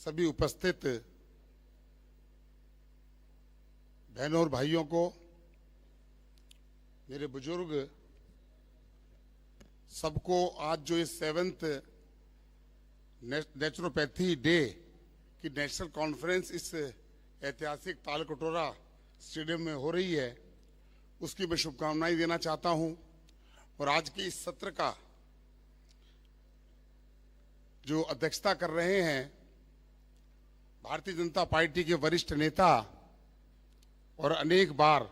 सभी उपस्थित बहनों और भाइयों को, मेरे बुजुर्ग सबको आज जो इस 7th नेचुरोपैथी डे की नेशनल कॉन्फ्रेंस इस ऐतिहासिक तालकटोरा स्टेडियम में हो रही है, उसकी मैं शुभकामनाएं देना चाहता हूं। और आज के इस सत्र का जो अध्यक्षता कर रहे हैं भारतीय जनता पार्टी के वरिष्ठ नेता और अनेक बार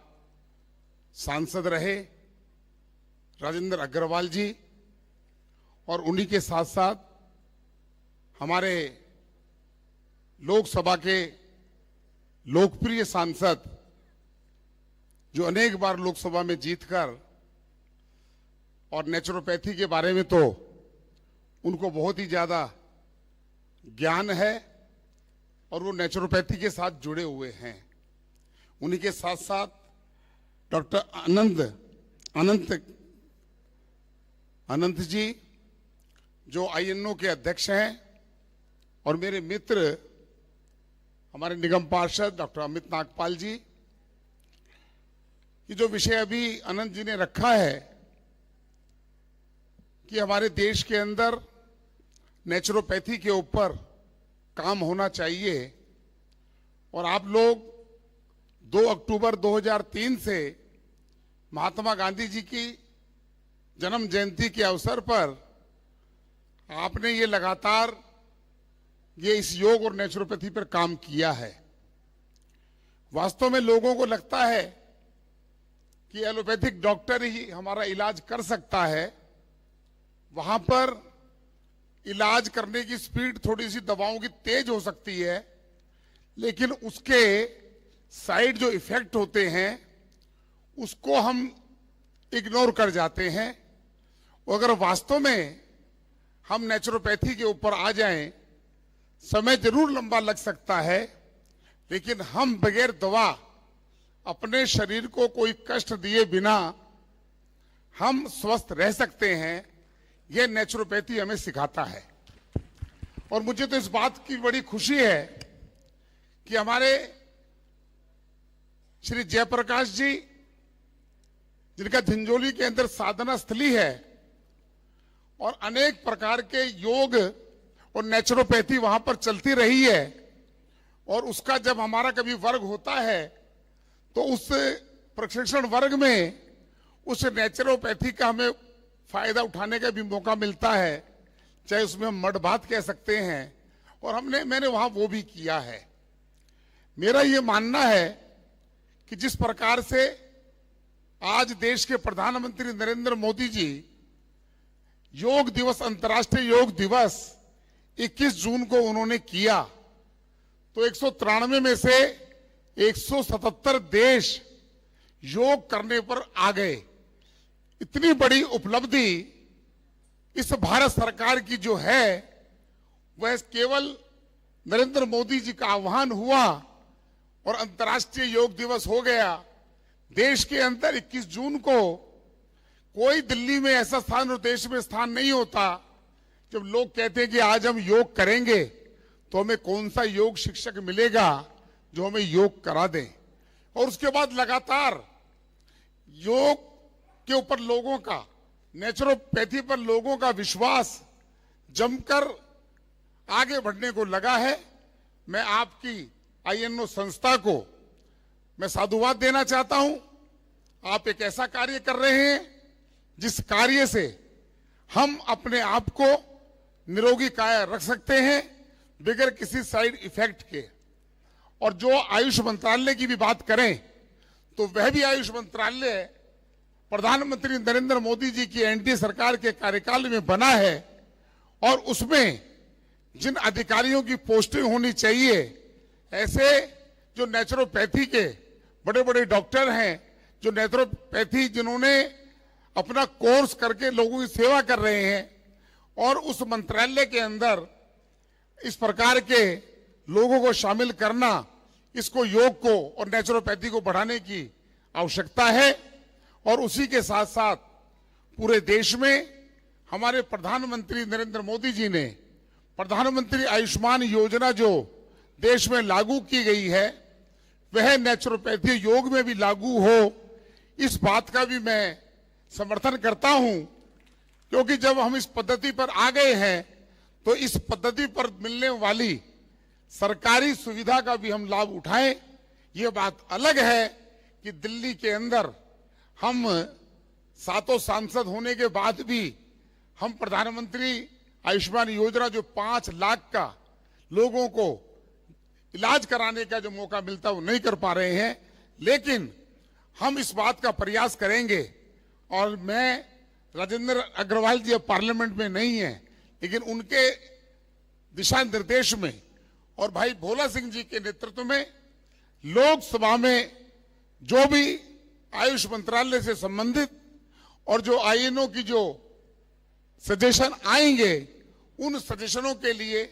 सांसद रहे राजेंद्र अग्रवाल जी, और उन्हीं के साथ साथ हमारे लोकसभा के लोकप्रिय सांसद जो अनेक बार लोकसभा में जीतकर, और नेचुरोपैथी के बारे में तो उनको बहुत ही ज्यादा ज्ञान है और वो नेचुरोपैथी के साथ जुड़े हुए हैं। उन्हीं के साथ साथ डॉक्टर अनंत जी जो INO के अध्यक्ष हैं, और मेरे मित्र हमारे निगम पार्षद डॉक्टर अमित नागपाल जी। ये जो विषय अभी अनंत जी ने रखा है कि हमारे देश के अंदर नेचुरोपैथी के ऊपर काम होना चाहिए, और आप लोग 2 अक्टूबर 2003 से महात्मा गांधी जी की जन्म जयंती के अवसर पर आपने ये लगातार इस योग और नेचुरोपैथी पर काम किया है। वास्तव में लोगों को लगता है कि एलोपैथिक डॉक्टर ही हमारा इलाज कर सकता है। वहां पर इलाज करने की स्पीड थोड़ी सी दवाओं की तेज हो सकती है, लेकिन उसके साइड जो इफेक्ट होते हैं उसको हम इग्नोर कर जाते हैं। और अगर वास्तव में हम नेचुरोपैथी के ऊपर आ जाएं, समय जरूर लंबा लग सकता है, लेकिन हम बगैर दवा अपने शरीर को कोई कष्ट दिए बिना हम स्वस्थ रह सकते हैं। यह नेचुरोपैथी हमें सिखाता है। और मुझे तो इस बात की बड़ी खुशी है कि हमारे श्री जयप्रकाश जी, जिनका झिंझोली के अंदर साधना स्थली है और अनेक प्रकार के योग और नेचुरोपैथी वहां पर चलती रही है, और उसका जब हमारा कभी वर्ग होता है तो उस प्रशिक्षण वर्ग में उस नेचुरोपैथी का हमें फायदा उठाने का भी मौका मिलता है, चाहे उसमें हम मड बात कह सकते हैं, और मैंने वहां वो भी किया है। मेरा ये मानना है कि जिस प्रकार से आज देश के प्रधानमंत्री नरेंद्र मोदी जी योग दिवस, अंतर्राष्ट्रीय योग दिवस 21 जून को उन्होंने किया, तो 193 में से 177 देश योग करने पर आ गए। इतनी बड़ी उपलब्धि इस भारत सरकार की जो है, वह केवल नरेंद्र मोदी जी का आह्वान हुआ और अंतर्राष्ट्रीय योग दिवस हो गया। देश के अंदर 21 जून को कोई दिल्ली में ऐसा स्थान और देश में स्थान नहीं होता जब लोग कहते हैं कि आज हम योग करेंगे, तो हमें कौन सा योग शिक्षक मिलेगा जो हमें योग करा दे। और उसके बाद लगातार योग के ऊपर लोगों का, नेचुरोपैथी पर लोगों का विश्वास जमकर आगे बढ़ने को लगा है। मैं आपकी INO संस्था को मैं साधुवाद देना चाहता हूं। आप एक ऐसा कार्य कर रहे हैं जिस कार्य से हम अपने आप को निरोगी काया रख सकते हैं बगैर किसी साइड इफेक्ट के। और जो आयुष मंत्रालय की भी बात करें तो वह भी आयुष मंत्रालय प्रधानमंत्री नरेंद्र मोदी जी की NDA सरकार के कार्यकाल में बना है, और उसमें जिन अधिकारियों की पोस्टिंग होनी चाहिए, ऐसे जो नेचुरोपैथी के बड़े बड़े डॉक्टर हैं, जो नेचुरोपैथी जिन्होंने अपना कोर्स करके लोगों की सेवा कर रहे हैं, और उस मंत्रालय के अंदर इस प्रकार के लोगों को शामिल करना, इसको योग को और नेचुरोपैथी को बढ़ाने की आवश्यकता है। और उसी के साथ साथ पूरे देश में हमारे प्रधानमंत्री नरेंद्र मोदी जी ने प्रधानमंत्री आयुष्मान योजना जो देश में लागू की गई है वह नेचुरोपैथी योग में भी लागू हो, इस बात का भी मैं समर्थन करता हूं, क्योंकि जब हम इस पद्धति पर आ गए हैं तो इस पद्धति पर मिलने वाली सरकारी सुविधा का भी हम लाभ उठाएं। ये बात अलग है कि दिल्ली के अंदर हम 7 सांसद होने के बाद भी हम प्रधानमंत्री आयुष्मान योजना जो 5 लाख का लोगों को इलाज कराने का जो मौका मिलता वो नहीं कर पा रहे हैं, लेकिन हम इस बात का प्रयास करेंगे। और मैं, राजेंद्र अग्रवाल जी अब पार्लियामेंट में नहीं है, लेकिन उनके दिशा निर्देश में और भाई भोला सिंह जी के नेतृत्व में लोकसभा में जो भी आयुष मंत्रालय से संबंधित और जो आईएनओ की जो सजेशन आएंगे, उन सजेशनों के लिए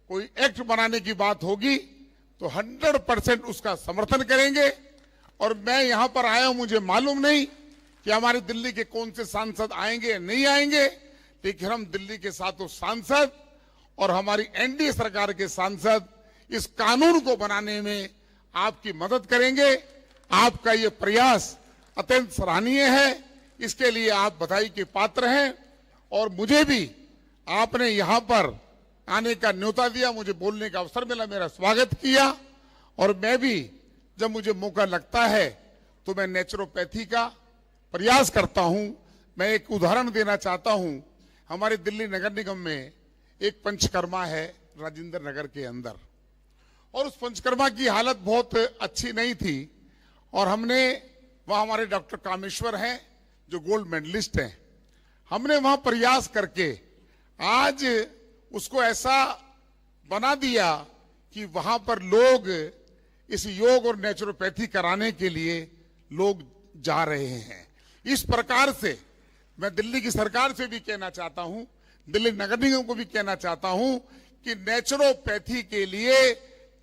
कोई एक्ट बनाने की बात होगी तो 100% उसका समर्थन करेंगे। और मैं यहां पर आया हूं, मुझे मालूम नहीं कि हमारे दिल्ली के कौन से सांसद आएंगे या नहीं आएंगे, लेकिन हम दिल्ली के 7 सांसद और हमारी एनडीए सरकार के सांसद इस कानून को बनाने में आपकी मदद करेंगे। आपका ये प्रयास अत्यंत सराहनीय है, इसके लिए आप बधाई के पात्र हैं। और मुझे भी आपने यहां पर आने का न्योता दिया, मुझे बोलने का अवसर मिला, मेरा स्वागत किया। और मैं भी जब मुझे मौका लगता है तो मैं नेचुरोपैथी का प्रयास करता हूं। मैं एक उदाहरण देना चाहता हूं। हमारे दिल्ली नगर निगम में एक पंचकर्मा है राजेंद्र नगर के अंदर, और उस पंचकर्मा की हालत बहुत अच्छी नहीं थी। और हमने वहां, हमारे डॉक्टर कामेश्वर हैं जो गोल्ड मेडलिस्ट हैं, हमने वहां प्रयास करके आज उसको ऐसा बना दिया कि वहां पर लोग इस योग और नेचुरोपैथी कराने के लिए लोग जा रहे हैं। इस प्रकार से मैं दिल्ली की सरकार से भी कहना चाहता हूं, दिल्ली नगर निगम को भी कहना चाहता हूं कि नेचुरोपैथी के लिए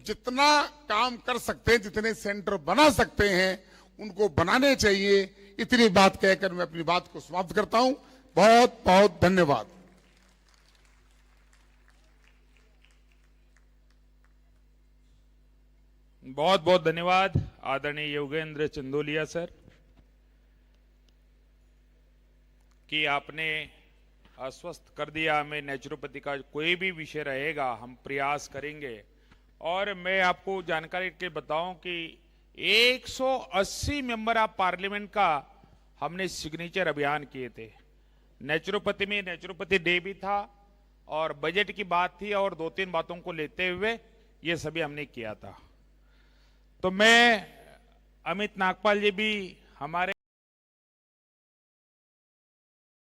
जितना काम कर सकते हैं, जितने सेंटर बना सकते हैं, उनको बनाने चाहिए। इतनी बात कहकर मैं अपनी बात को समाप्त करता हूं। बहुत बहुत धन्यवाद। बहुत बहुत धन्यवाद आदरणीय योगेंद्र चंदोलिया सर, कि आपने आश्वस्त कर दिया हमें नेचुरोपैथी का कोई भी विषय रहेगा हम प्रयास करेंगे। और मैं आपको जानकारी के बताऊं कि 180 मेंबर ऑफ पार्लियामेंट का हमने सिग्नेचर अभियान किए थे। नेचुरोपैथी में नेचुरोपैथी डे भी था और बजट की बात थी और 2-3 बातों को लेते हुए ये सभी हमने किया था। तो मैं, अमित नागपाल जी भी हमारे